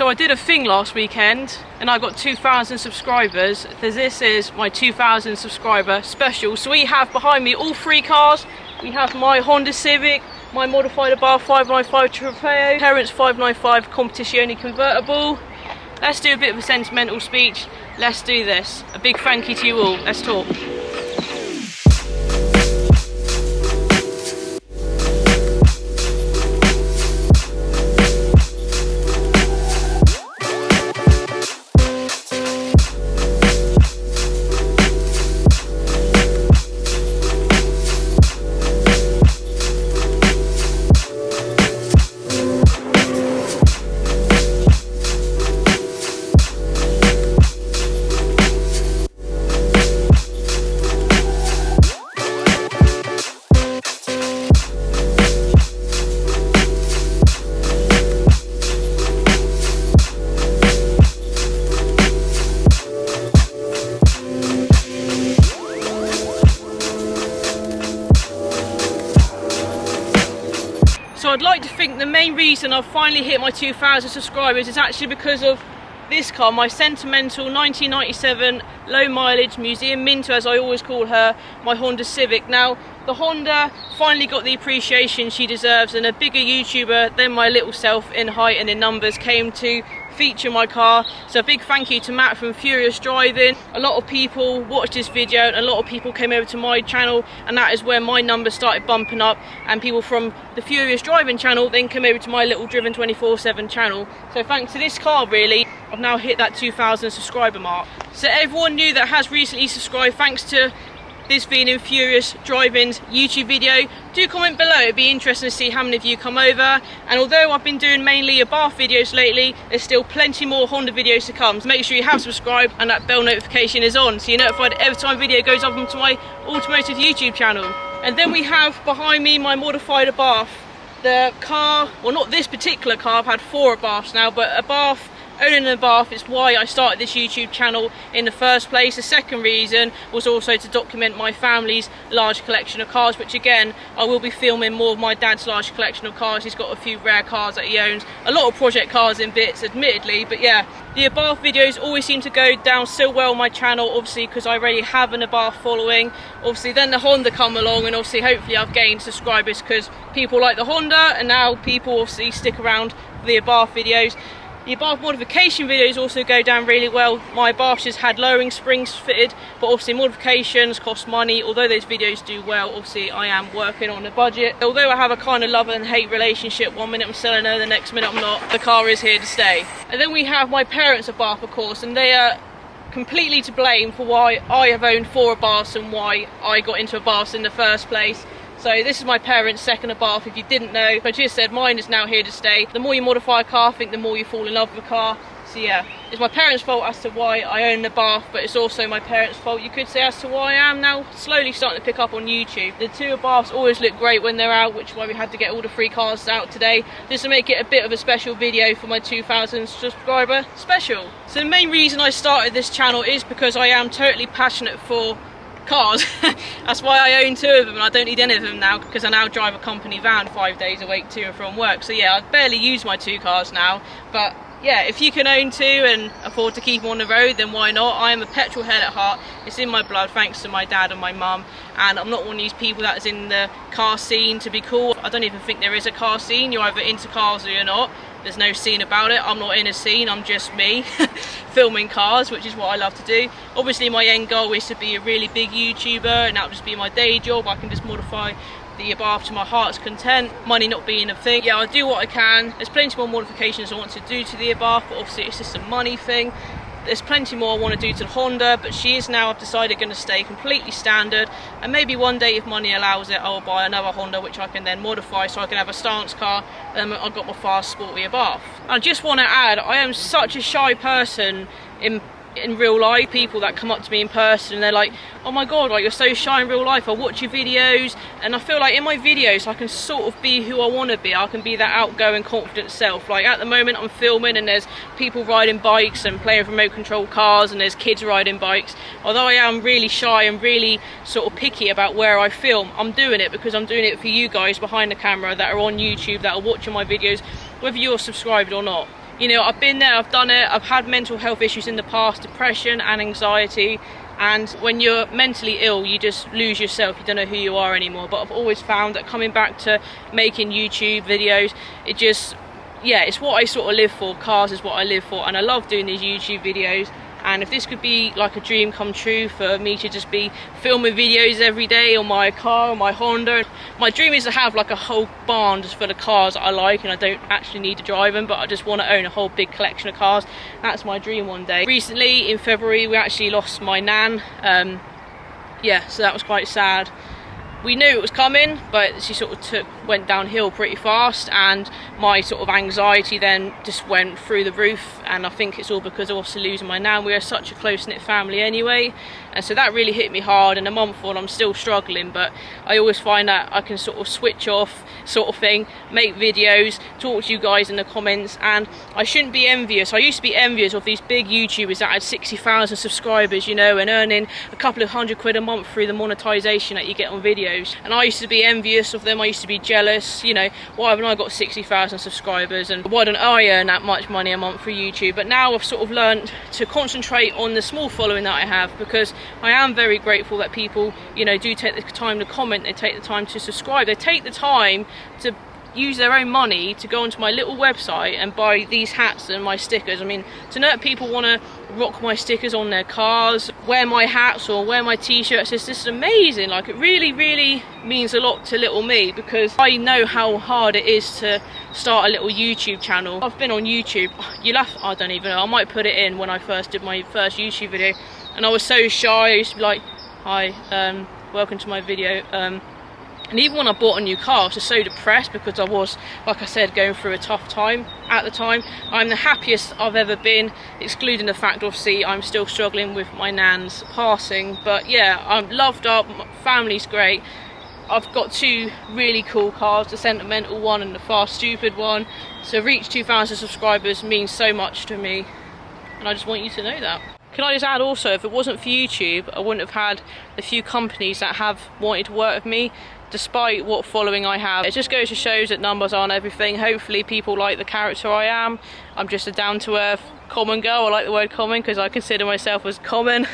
So I did a thing last weekend and I got 2,000 subscribers. This is my 2,000 subscriber special. So we have behind me all three cars. We have my Honda Civic, my modified Abarth 595 Trofeo, parents 595 competition convertible. Let's do a bit of a sentimental speech. Let's do this. A big thank you to you all. Let's talk. So I'd like to think the main reason I've finally hit my 2,000 subscribers is actually because of this car, my sentimental 1997 low mileage museum minto, as I always call her, my Honda Civic. Now the Honda finally got the appreciation she deserves, and a bigger YouTuber than my little self in height and in numbers came to feature my car. So a big thank you to Matt from Furious Driving. A lot of people watched this video and a lot of people came over to my channel, and that is where my numbers started bumping up, and people from the Furious Driving channel then came over to my little Driven 24/7 channel. So thanks to this car, really, I've now hit that 2,000 subscriber mark. So everyone new that has recently subscribed, thanks to this being in Furious Driving's YouTube video, do comment below. It'd be interesting to see how many of you come over. And although I've been doing mainly Abarth videos lately, there's still plenty more Honda videos to come. So make sure you have subscribed and that bell notification is on, so you're notified every time a video goes up onto my automotive YouTube channel. And then we have behind me my modified Abarth. The car, well, not this particular car, I've had 4 Abarths now, but Abarth, owning an Abarth is why I started this YouTube channel in the first place. The second reason was also to document my family's large collection of cars, which again, I will be filming more of my dad's large collection of cars. He's got a few rare cars that he owns, a lot of project cars in bits admittedly, but yeah, the Abarth videos always seem to go down so well on my channel, obviously because I already have an Abarth following. Obviously then the Honda come along, and obviously hopefully I've gained subscribers because people like the Honda, and now people obviously stick around for the Abarth videos. The Abarth modification videos also go down really well. My Abarth just had lowering springs fitted, but obviously modifications cost money. Although those videos do well, obviously I am working on a budget. Although I have a kind of love and hate relationship, one minute I'm selling her, the next minute I'm not, the car is here to stay. And then we have my parents' Abarth, of course, and they are completely to blame for why I have owned 4 Abarths and why I got into Abarths in the first place. So this is my parents' second Abarth, if you didn't know. I just said mine is now here to stay. The more you modify a car, I think the more you fall in love with a car. So yeah, it's my parents' fault as to why I own an Abarth, but it's also my parents' fault, you could say, as to why I am now slowly starting to pick up on YouTube. The 2 Abarths always look great when they're out, which is why we had to get all the 3 cars out today, just to make it a bit of a special video for my 2,000 subscriber special. So the main reason I started this channel is because I am totally passionate for cars. That's why I own 2 of them, and I don't need any of them now because I now drive a company van 5 days a week to and from work. So yeah, I barely use my 2 cars now, but yeah, if you can own 2 and afford to keep them on the road, then why not? I am a petrol head at heart. It's in my blood, thanks to my dad and my mum, and I'm not one of these people that is in the car scene to be cool. I don't even think there is a car scene. You're either into cars or you're not. There's no scene about it. I'm not in a scene, I'm just me filming cars, which is what I love to do. Obviously my end goal is to be a really big YouTuber, and that'll just be my day job. I can just modify the Abarth to my heart's content, money not being a thing. Yeah, I'll do what I can. There's plenty more modifications I want to do to the Abarth, but obviously it's just a money thing. There's plenty more I want to do to the Honda, but she is now, I've decided, going to stay completely standard, and maybe one day if money allows it, I'll buy another Honda which I can then modify so I can have a stance car, and I've got my fast sporty Abarth. I just want to add, I am such a shy person in real life. People that come up to me in person and they're like, oh my god, like, you're so shy in real life, I watch your videos, and I feel like in my videos I can sort of be who I want to be. I can be that outgoing, confident self. Like at the moment I'm filming and there's people riding bikes and playing with remote control cars, and there's kids riding bikes. Although I am really shy and really sort of picky about where I film, I'm doing it because I'm doing it for you guys behind the camera that are on YouTube, that are watching my videos, whether you're subscribed or not. You know, I've been there, I've done it, I've had mental health issues in the past, depression and anxiety, and when you're mentally ill you just lose yourself, you don't know who you are anymore. But I've always found that coming back to making YouTube videos, it just, yeah, it's what I sort of live for. Cars is what I live for, and I love doing these YouTube videos. And if this could be like a dream come true for me to just be filming videos every day on my car or my Honda. My dream is to have like a whole barn just full of cars that I like, and I don't actually need to drive them, but I just want to own a whole big collection of cars. That's my dream one day. Recently in February we actually lost my nan. Yeah, so that was quite sad. We knew it was coming, but she sort of went downhill pretty fast, and my sort of anxiety then just went through the roof. And I think it's all because of obviously losing my nan. We are such a close-knit family anyway, and so that really hit me hard. And a month on, I'm still struggling, but I always find that I can sort of switch off, sort of thing, make videos, talk to you guys in the comments. And I shouldn't be envious. I used to be envious of these big YouTubers that had 60,000 subscribers, you know, and earning a couple of £100 a month through the monetization that you get on videos. And I used to be envious of them. I used to be jealous, you know, why haven't I got 60,000 subscribers, and why don't I earn that much money a month for YouTube? But now I've sort of learned to concentrate on the small following that I have, because I am very grateful that people, you know, do take the time to comment, they take the time to subscribe, they take the time to use their own money to go onto my little website and buy these hats and my stickers. I mean, to know that people want to rock my stickers on their cars, wear my hats or wear my t-shirts, it's just amazing. Like, it really, really means a lot to little me, because I know how hard it is to start a little YouTube channel. I've been on YouTube, I don't even know, I might put it in when I first did my first YouTube video, and I was so shy. I used to be like, hi, welcome to my video. And even when I bought a new car, I was just so depressed, because I was, like I said, going through a tough time at the time. I'm the happiest I've ever been, excluding the fact, obviously, I'm still struggling with my nan's passing. But yeah, I'm loved up, my family's great. I've got two really cool cars, the sentimental one and the fast stupid one. So reach 2,000 subscribers means so much to me, and I just want you to know that. Can I just add also, if it wasn't for YouTube, I wouldn't have had the few companies that have wanted to work with me, despite what following I have. It just goes to show that numbers aren't everything. Hopefully people like the character I am. I'm just a down-to-earth common girl. I like the word common because I consider myself as common.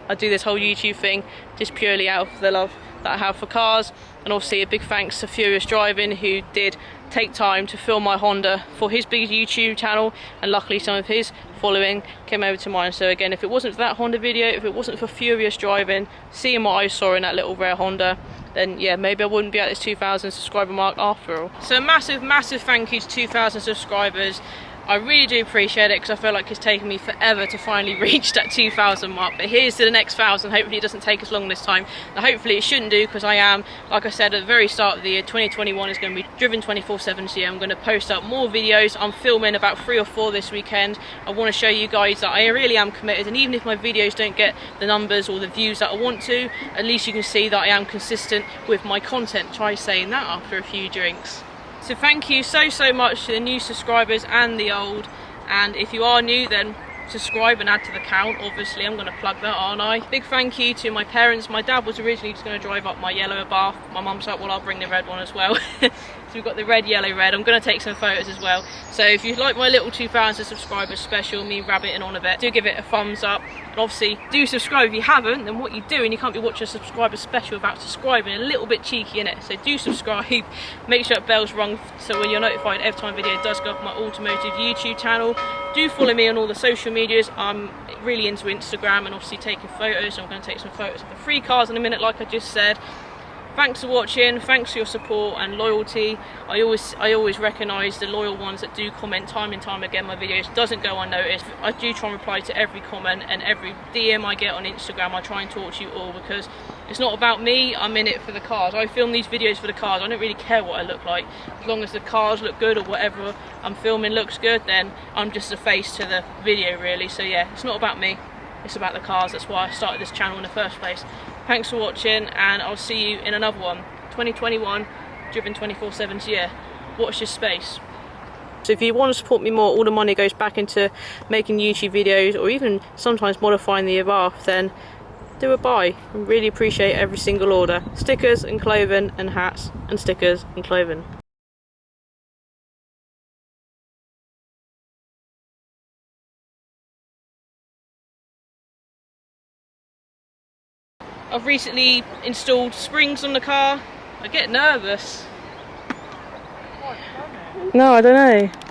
I do this whole YouTube thing just purely out of the love that I have for cars. And obviously a big thanks to Furious Driving, who did take time to film my Honda for his big YouTube channel, and luckily some of his following came over to mine. So again, if it wasn't for that Honda video, if it wasn't for Furious Driving, seeing what I saw in that little rare Honda, then yeah, maybe I wouldn't be at this 2,000 subscriber mark after all. So a massive thank you to 2,000 subscribers. I really do appreciate it, because I feel like it's taken me forever to finally reach that 2,000 mark. But here's to the next 1,000. Hopefully it doesn't take as long this time. Now, hopefully it shouldn't do, because I am, like I said at the very start of the year, 2021 is going to be driven 24/7. So yeah, I'm going to post up more videos. I'm filming about 3 or 4 this weekend. I want to show you guys that I really am committed, and even if my videos don't get the numbers or the views that I want to, at least you can see that I am consistent with my content. Try saying that after a few drinks. So thank you so much to the new subscribers and the old, and if you are new, then subscribe and add to the count. Obviously I'm going to plug that, aren't I? Big thank you to my parents. My dad was originally just going to drive up my yellow Abarth. My mum's like, well, I'll bring the red one as well. So we've got the red, yellow, red. I'm going to take some photos as well. So if you like my little 2,000 subscribers special, me rabbiting on a bit, do give it a thumbs up. And obviously do subscribe if you haven't. Then what you doing? You can't be watching a subscriber special without subscribing. A little bit cheeky, innit? So do subscribe. Make sure that bell's rung, so when you're notified every time a video does go up my automotive YouTube channel. Do follow me on all the social medias. I'm really into Instagram and obviously taking photos. So I'm going to take some photos of the free cars in a minute, like I just said. Thanks for watching, thanks for your support and loyalty. I always recognise the loyal ones that do comment time and time again. My videos doesn't go unnoticed. I do try and reply to every comment and every DM I get on Instagram. I try and talk to you all, because it's not about me, I'm in it for the cars. I film these videos for the cars. I don't really care what I look like. As long as the cars look good or whatever I'm filming looks good, then I'm just a face to the video, really. So yeah, it's not about me, it's about the cars. That's why I started this channel in the first place. Thanks for watching, and I'll see you in another one. 2021, driven 24/7. So yeah, watch this space. So if you want to support me more, all the money goes back into making YouTube videos, or even sometimes modifying the Abarth, then do a buy. I really appreciate every single order. Stickers and clothing and hats, and stickers and clothing. I've recently installed springs on the car. I get nervous. No, I don't know.